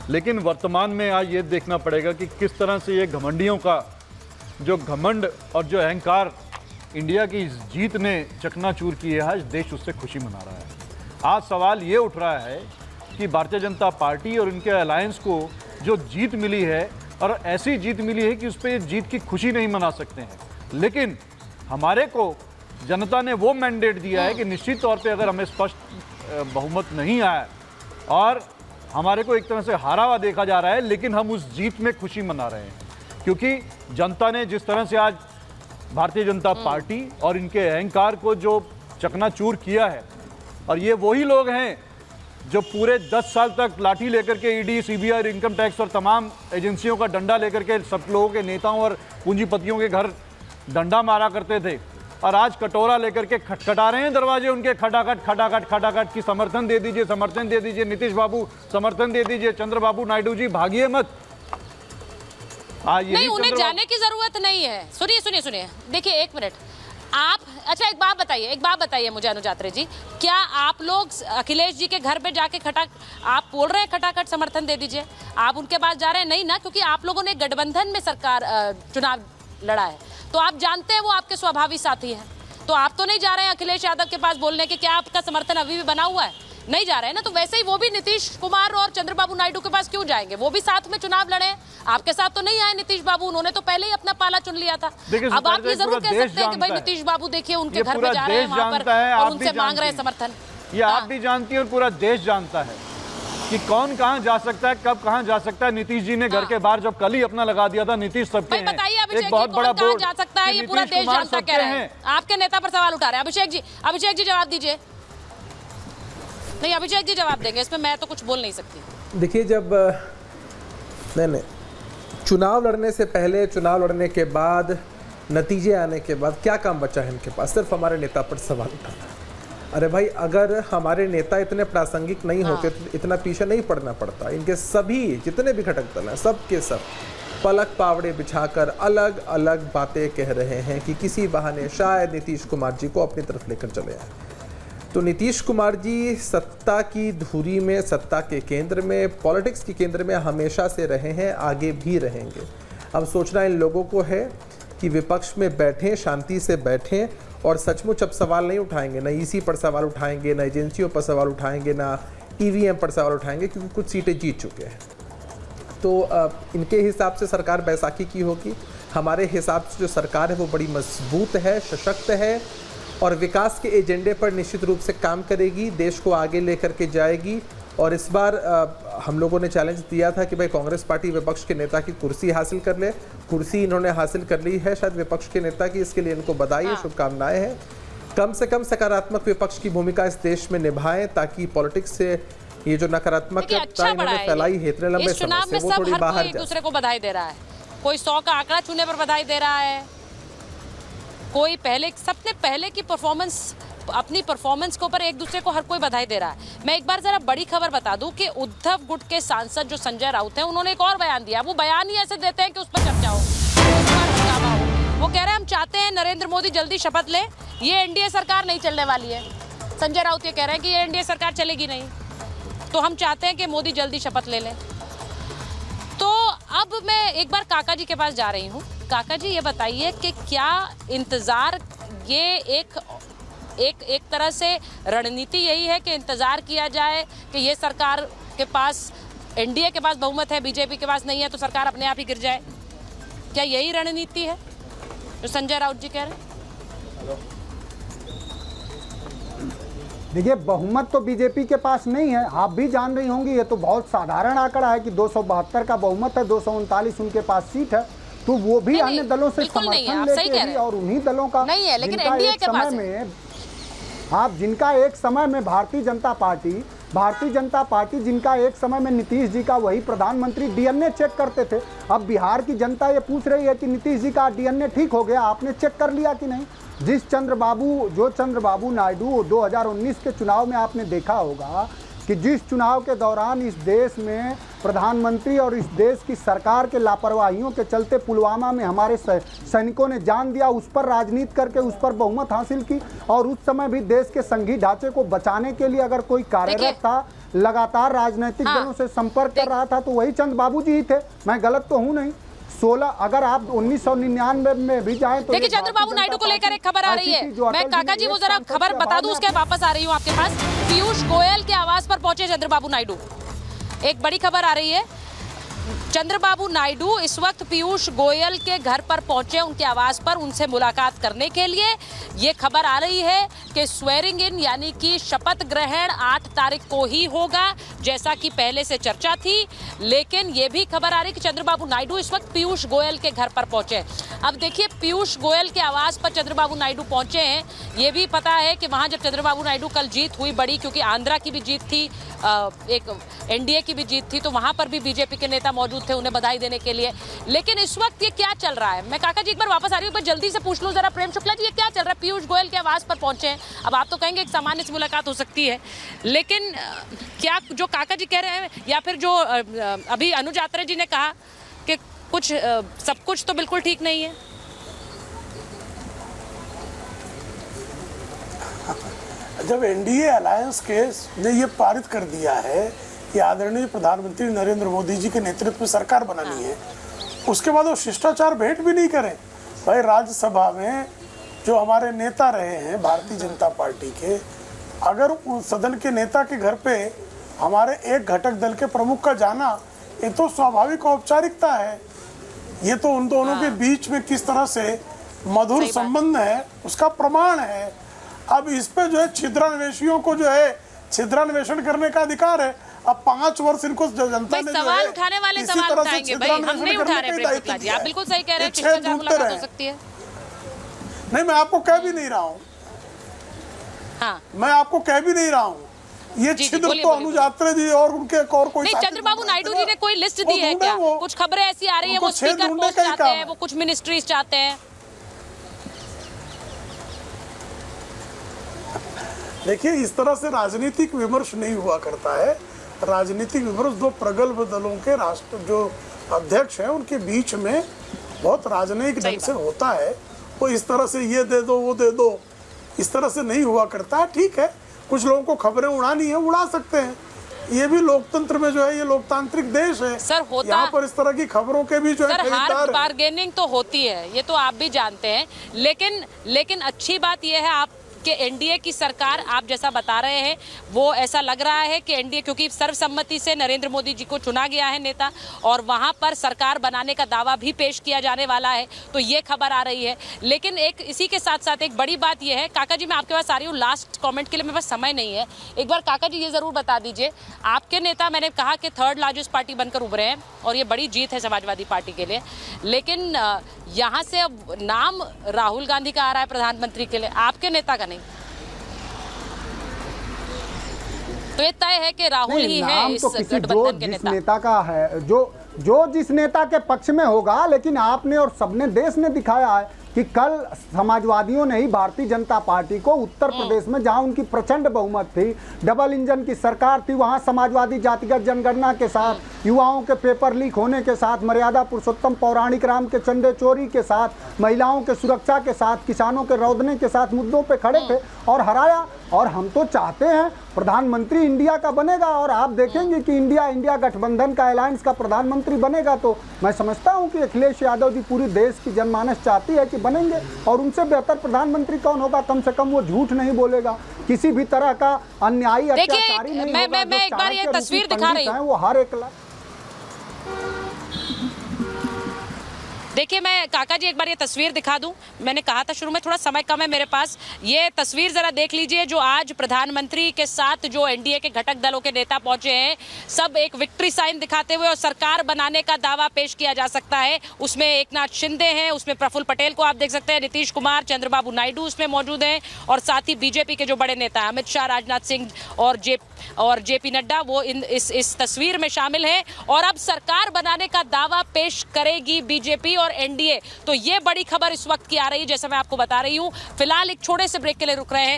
लेकिन वर्तमान में आज ये देखना पड़ेगा कि किस तरह से ये घमंडियों का जो घमंड और जो अहंकार इंडिया की इस जीत ने चकनाचूर की है, आज देश उससे खुशी मना रहा है। आज सवाल ये उठ रहा है कि भारतीय जनता पार्टी और इनके अलायंस को जो जीत मिली है, और ऐसी जीत मिली है कि उस पर जीत की खुशी नहीं मना सकते हैं, लेकिन हमारे को जनता ने वो मैंडेट दिया है कि निश्चित तौर पे अगर हमें स्पष्ट बहुमत नहीं आया और हमारे को एक तरह से हारा हुआ देखा जा रहा है, लेकिन हम उस जीत में खुशी मना रहे हैं, क्योंकि जनता ने जिस तरह से आज भारतीय जनता पार्टी और इनके अहंकार को जो चकनाचूर किया है, और ये वही लोग हैं जो पूरे 10 साल तक लाठी लेकर के ईडी, सीबीआई, इनकम टैक्स और तमाम एजेंसियों का डंडा लेकर के सब लोगों के नेताओं और पूंजीपतियों के घर डंडा मारा करते थे, और आज कटोरा लेकर के खटखटा रहे हैं दरवाजे उनके, खटाखट खटाखट खटाखट की समर्थन दे दीजिए, समर्थन दे दीजिए, नीतीश बाबू समर्थन दे दीजिए, चंद्रबाबू नायडू जी भागिए मत। नहीं, उन्हें जाने की जरूरत नहीं है। सुनिए सुनिए सुनिए, देखिए एक मिनट आप, अच्छा एक बात बताइए मुझे अनुजात्रे जी, क्या आप लोग अखिलेश जी के घर पे जाके आप बोल रहे हैं खटाखट समर्थन दे दीजिए, आप उनके पास जा रहे हैं? नहीं ना, क्योंकि आप लोगों ने गठबंधन में सरकार चुनाव लड़ा है, तो आप जानते हैं वो आपके स्वाभाविक साथी हैं, तो आप तो नहीं जा रहे हैं अखिलेश यादव के पास बोलने के क्या आपका समर्थन अभी भी बना हुआ है? नहीं जा रहे हैं ना, तो वैसे ही वो भी नीतीश कुमार और चंद्रबाबू नायडू के पास क्यों जाएंगे? वो भी साथ में चुनाव लड़े, आपके साथ तो नहीं आए नीतीश बाबू, उन्होंने तो पहले ही अपना पाला चुन लिया था। अब आप ये जरूर कह सकते हैं कि भाई नीतीश बाबू देखिए उनके घर पे जा रहे हैं वहां पर और उनसे मांग रहे हैं समर्थन। ये आप भी जानती हैं और पूरा देश जानता है कि कौन कहां जा सकता है, कब कहां जा सकता है। नीतीश जी ने घर के बाहर जब कल ही अपना लगा दिया था, नीतीश सबके हैं, एक बहुत बड़ा बोर्ड जा सकता है, ये पूरा देश जानता कह रहे हैं। आपके नेता पर सवाल उठा रहे हैं। अभिषेक जी जवाब दीजिए। नहीं, अभिषेक जी जवाब देंगे, इसमें मैं तो कुछ बोल नहीं सकती। देखिए, जब नहीं चुनाव लड़ने से पहले, चुनाव लड़ने के बाद, नतीजे आने के बाद क्या काम बचा है इनके पास? सिर्फ हमारे नेता पर सवाल उठाना। अरे भाई, अगर हमारे नेता इतने प्रासंगिक नहीं होते तो इतना पीछे नहीं पड़ना पड़ता। इनके सभी जितने भी घटक दल हैं, सब के सब पलक पावड़े बिछाकर अलग अलग बातें कह रहे हैं कि किसी बहाने शायद नीतीश कुमार जी को अपनी तरफ लेकर चले आए। तो नीतीश कुमार जी सत्ता की धुरी में, सत्ता के केंद्र में, पॉलिटिक्स के केंद्र में हमेशा से रहे हैं, आगे भी रहेंगे। अब सोचना इन लोगों को है कि विपक्ष में बैठें, शांति से बैठें और सचमुच अब सवाल नहीं उठाएंगे, ना ईसी पर सवाल उठाएंगे, ना एजेंसियों पर सवाल उठाएंगे, ना ईवीएम पर सवाल उठाएंगे, क्योंकि कुछ सीटें जीत चुके हैं। तो इनके हिसाब से सरकार बैसाखी की होगी। हमारे हिसाब से जो सरकार है वो बड़ी मजबूत है, सशक्त है और विकास के एजेंडे पर निश्चित रूप से काम करेगी, देश को आगे लेकर के जाएगी। और इस बार हम लोगों ने चैलेंज दिया था कि भाई कांग्रेस पार्टी विपक्ष के नेता की कुर्सी हासिल कर ले। कुर्सी इन्होंने हासिल कर ली है, शायद विपक्ष के नेता की, इसके लिए इनको बधाई, शुभकामनाएं हैं। कम से कम सकारात्मक विपक्ष की भूमिका इस देश में निभाएं, ताकि पॉलिटिक्स से ये जो नकारात्मकता इन्होंने फैलाई है इतने लंबे समय से, वो थोड़ी बाहर जाए। एक दूसरे को बधाई दे रहा है, कोई 100 का आंकड़ा छूने पर बधाई दे रहा है, कोई पहले, सबने पहले की परफॉर्मेंस, अपनी परफॉर्मेंस के ऊपर एक दूसरे को हर कोई बधाई दे रहा है। मैं एक बार जरा बड़ी खबर बता दूं कि उद्धव गुट के सांसद जो संजय राउत हैं, उन्होंने एक और बयान दिया। वो बयान ही ऐसे देते हैं कि उस पर चर्चा हो, वो कह रहे हैं हम चाहते हैं नरेंद्र मोदी जल्दी शपथ ले, ये एनडीए सरकार नहीं चलने वाली है। संजय राउत ये कह रहे हैं कि ये एनडीए सरकार चलेगी नहीं, तो हम चाहते हैं कि मोदी जल्दी शपथ ले लें। तो अब मैं एक बार काका जी के पास जा रही हूँ। काका जी ये बताइए कि क्या इंतजार, ये एक तरह से रणनीति यही है कि इंतजार किया जाए कि ये सरकार के पास, एनडीए के पास बहुमत है, बीजेपी के पास नहीं है, तो सरकार अपने आप ही गिर जाए? क्या यही रणनीति है जो संजय राउत जी कह रहे हैं? देखिए, बहुमत तो बीजेपी के पास नहीं है, आप भी जान रही होंगी। ये तो बहुत साधारण आंकड़ा है कि 272 का बहुमत है, 239 उनके पास सीट है, तो वो भी अन्य दलों से समर्थन लेके ही, और उन्हीं दलों का नहीं है, लेकिन एनडीए के पास है। आप जिनका एक समय में भारतीय जनता पार्टी जिनका एक समय में नीतीश जी का वही प्रधानमंत्री डीएनए चेक करते थे, अब बिहार की जनता ये पूछ रही है कि नीतीश जी का डीएनए ठीक हो गया, आपने चेक कर लिया कि नहीं? चंद्रबाबू नायडू 2019 के चुनाव में आपने देखा होगा कि जिस चुनाव के दौरान इस देश में प्रधानमंत्री और इस देश की सरकार के लापरवाहियों के चलते पुलवामा में हमारे सैनिकों ने जान दिया, उस पर राजनीति करके उस पर बहुमत हासिल की। और उस समय भी देश के संघीय ढांचे को बचाने के लिए अगर कोई कार्यरत था लगातार राजनीतिक हाँ। दलों से संपर्क कर रहा था, तो वही चंद बाबू जी ही थे। मैं गलत तो हूँ नहीं। 16 अगर आप 1999 में भी जाएं तो देखिए चंद्रबाबू नायडू को लेकर एक खबर आ रही है। मैं काका जी वो जरा खबर बता दूं, उसके वापस आ रही हूं आपके पास। पीयूष गोयल के आवास पर पहुंचे चंद्रबाबू नायडू। एक बड़ी खबर आ रही है। चंद्रबाबू नायडू इस वक्त पीयूष गोयल के घर पर पहुंचे, उनके आवास पर उनसे मुलाकात करने के लिए। ये खबर आ रही है कि स्वेरिंग इन यानी कि शपथ ग्रहण 8 तारीख को ही होगा, जैसा कि पहले से चर्चा थी। लेकिन ये भी खबर आ रही है कि चंद्रबाबू नायडू इस वक्त पीयूष गोयल के घर पर पहुंचे। अब देखिए पीयूष गोयल के आवास पर चंद्रबाबू नायडू पहुंचे हैं। ये भी पता है कि वहां जब चंद्रबाबू नायडू कल जीत हुई बड़ी, क्योंकि आंध्रा की भी जीत थी, एक एनडीए की भी जीत थी, तो वहां पर भी बीजेपी के नेता मौजूद थे उन्हें बधाई देने के लिए। लेकिन इस वक्त ये क्या चल रहा है, मैं काका जी एक बार वापस आ रही हूँ, जल्दी से पूछ लूं जरा प्रेम शुक्ला जी, ये क्या चल रहा है? पीयूष गोयल के आवास पर पहुंचे हैं। अब आप तो कहेंगे एक सामान्य सी मुलाकात हो सकती है, लेकिन क्या जो काका जी कह रहे हैं या फिर जो अभी अनुज आत्रे जी ने कहा कि कुछ सब कुछ तो बिल्कुल ठीक नहीं है? जब एनडीए अलायंस के ने ये पारित कर दिया है कि आदरणीय प्रधानमंत्री नरेंद्र मोदी जी के नेतृत्व में सरकार बनानी है, उसके बाद वो शिष्टाचार भेंट भी नहीं करें। भाई राज्यसभा में जो हमारे नेता रहे हैं भारतीय जनता पार्टी के, अगर उस सदन के नेता के घर पे हमारे एक घटक दल के प्रमुख का जाना, ये तो स्वाभाविक औपचारिकता है। ये तो उन दोनों के बीच में किस तरह से मधुर संबंध है उसका प्रमाण है। अब इस पे जो है छिद्रान्वेषियों को जो है छिद्रान्वेषण करने का अधिकार है। अब 5 वर्ष इनको जनता ने सवाल उठाने वाले सवाल उठाएंगे भाई, हम नहीं उठा रहे प्रेम शुक्ला जी, आप बिल्कुल सही कह रहे हैं, शिष्टाचार मुलाकात हो सकती है। नहीं, मैं आपको कह भी नहीं रहा हूँ, हाँ मैं आपको कह भी नहीं रहा हूँ। ये छिद्र तो अनुज आत्रे जी और उनके और कोई नहीं, चंद्रबाबू नायडू जी ने कोई लिस्ट दी है क्या? कुछ खबरें ऐसी आ रही है वो स्पीकर पोस्ट चाहते हैं, वो कुछ मिनिस्ट्रीज चाहते हैं। देखिए इस तरह से राजनीतिक विमर्श नहीं हुआ करता है। राजनीतिक विमर्श दो प्रगल्भ दलों के राष्ट्र जो अध्यक्ष हैं उनके बीच में बहुत राजनयिक ढंग से होता है। वो इस तरह से ये दे दो वो दे दो इस तरह से नहीं हुआ करता है। ठीक है, कुछ लोगों को खबरें उड़ानी है, उड़ा सकते हैं। ये भी लोकतंत्र में जो है, ये लोकतांत्रिक देश है सर, होता यहाँ पर इस तरह की खबरों के भी जो है हार बार्गेनिंग तो होती है, ये तो आप भी जानते हैं। लेकिन अच्छी बात यह है आप कि एनडीए की सरकार, आप जैसा बता रहे हैं, वो ऐसा लग रहा है कि एनडीए, क्योंकि सर्वसम्मति से नरेंद्र मोदी जी को चुना गया है नेता, और वहां पर सरकार बनाने का दावा भी पेश किया जाने वाला है, तो ये खबर आ रही है। लेकिन एक इसी के साथ साथ एक बड़ी बात यह है, काका जी मैं आपके पास आ रही हूँ, लास्ट कमेंट के लिए मेरे पास समय नहीं है। एक बार काका जी ये जरूर बता दीजिए, आपके नेता मैंने कहा कि 3rd लार्जेस्ट पार्टी बनकर उभरे हैं और ये बड़ी जीत है समाजवादी पार्टी के लिए, लेकिन यहाँ से अब नाम राहुल गांधी का आ रहा है प्रधानमंत्री के लिए, आपके नेता का नहीं। तो ये तय है कि राहुल ही है इस गठबंधन के नेता। नेता का है जो जिस नेता के पक्ष में होगा। लेकिन आपने और सबने देश ने दिखाया है कि कल समाजवादियों ने ही भारतीय जनता पार्टी को उत्तर प्रदेश में, जहां उनकी प्रचंड बहुमत थी, डबल इंजन की सरकार थी, वहां समाजवादी जातिगत जनगणना के साथ, युवाओं के पेपर लीक होने के साथ, मर्यादा पुरुषोत्तम पौराणिक राम के चंदे चोरी के साथ, महिलाओं के सुरक्षा के साथ, किसानों के रौदने के साथ मुद्दों पे खड़े थे और हराया। और हम तो चाहते हैं प्रधानमंत्री इंडिया का बनेगा, और आप देखेंगे कि इंडिया गठबंधन का, अलायंस का प्रधानमंत्री बनेगा। तो मैं समझता हूं कि अखिलेश यादव जी पूरी देश की जनमानस चाहती है कि बनेंगे, और उनसे बेहतर प्रधानमंत्री कौन होगा? कम से कम वो झूठ नहीं बोलेगा, किसी भी तरह का अन्यायी अत्याचारी नहीं होगा। मैं एक बार ये तस्वीर दिखा रही हूं, वो हर एक देखिए मैं काका जी एक बार ये तस्वीर दिखा दूं। मैंने कहा था शुरू में थोड़ा समय कम है मेरे पास, ये तस्वीर जरा देख लीजिए जो आज प्रधानमंत्री के साथ जो एनडीए के घटक दलों के नेता पहुंचे हैं, सब एक विक्ट्री साइन दिखाते हुए, और सरकार बनाने का दावा पेश किया जा सकता है। उसमें एकनाथ शिंदे हैं, उसमें प्रफुल्ल पटेल को आप देख सकते हैं, नीतीश कुमार, चंद्रबाबू नायडू उसमें मौजूद हैं, और साथ ही बीजेपी के जो बड़े नेता हैं अमित शाह, राजनाथ सिंह और जेपी नड्डा, वो इस तस्वीर में शामिल हैं। और अब सरकार बनाने का दावा पेश करेगी बीजेपी और एनडीए। तो ये बड़ी खबर इस वक्त की आ रही है, जैसा मैं आपको बता रही हूं। फिलहाल एक छोटे से ब्रेक के लिए रुक रहे हैं।